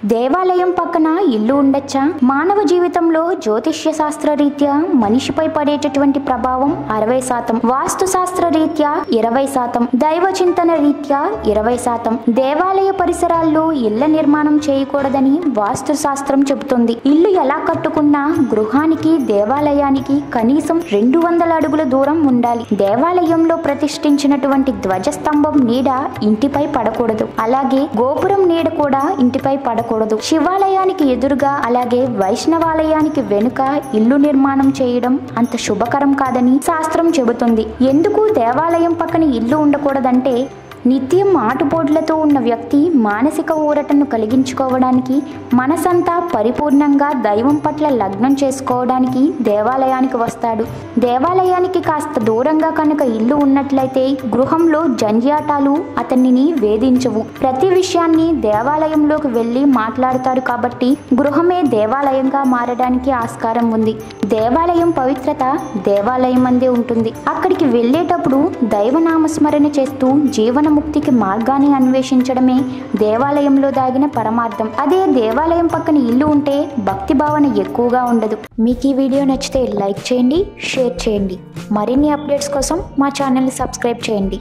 దేవాలయం పక్కన ఇల్లు ఉండొచ్చా? మానవ జీవితంలో జ్యోతిష్య శాస్త్ర రీత్యా మనిషిపై పడేటటువంటి ప్రభావం 60%, వాస్తు శాస్త్ర రీత్యా 20%, దైవ చింతన రీత్యా 20%. దేవాలయ పరిసరాల్లో ఇళ్ల నిర్మాణం చేయకూడదని వాస్తు శాస్త్రం చెబుతుంది. ఇల్లు ఎలా కట్టుకున్నా గృహానికి దేవాలయానికి కనీసం 200 అడుగుల దూరం ఉండాలి. దేవాలయంలో ప్రతిష్ఠించినటువంటి ధ్వజస్తంభం నీడ ఇంటిపై పడకూడదు. అలాగే గోపురం నీడ కూడా ఇంటిపై పడకూడదు. శివాలయానికి ఎదురుగా అలాగే వైష్ణవాలయానికి వెనుక ఇల్లు నిర్మాణం చేయడం అంత శుభకరం కాదని శాస్త్రం చెబుతుంది. ఎందుకు దేవాలయం పక్కన ఇల్లు ఉండకూడదంటే, నిత్యం ఆటుపోట్లతో ఉన్న వ్యక్తి మానసిక ఊరటను కలిగించుకోవడానికి, మనసంతా పరిపూర్ణంగా దైవం పట్ల లగ్నం చేసుకోవడానికి దేవాలయానికి వస్తాడు. దేవాలయానికి కాస్త దూరంగా కనుక ఇల్లు ఉన్నట్లయితే గృహంలో జంజాటాలు అతనిని వేధించవు. ప్రతి విషయాన్ని దేవాలయంలోకి వెళ్ళి మాట్లాడుతారు కాబట్టి గృహమే దేవాలయంగా మారడానికి ఆస్కారం ఉంది. దేవాలయం పవిత్రత దేవాలయం అందే ఉంటుంది. అక్కడికి వెళ్ళేటప్పుడు దైవనామస్మరణ చేస్తూ జీవనముక్తికి మార్గాన్ని అన్వేషించడమే దేవాలయంలో దాగిన పరమార్థం. అదే దేవాలయం పక్కన ఇల్లు ఉంటే భక్తి భావన ఎక్కువగా ఉండదు. మీకు ఈ వీడియో నచ్చితే లైక్ చేయండి, షేర్ చేయండి. మరిన్ని అప్డేట్స్ కోసం మా ఛానల్ని సబ్స్క్రైబ్ చేయండి.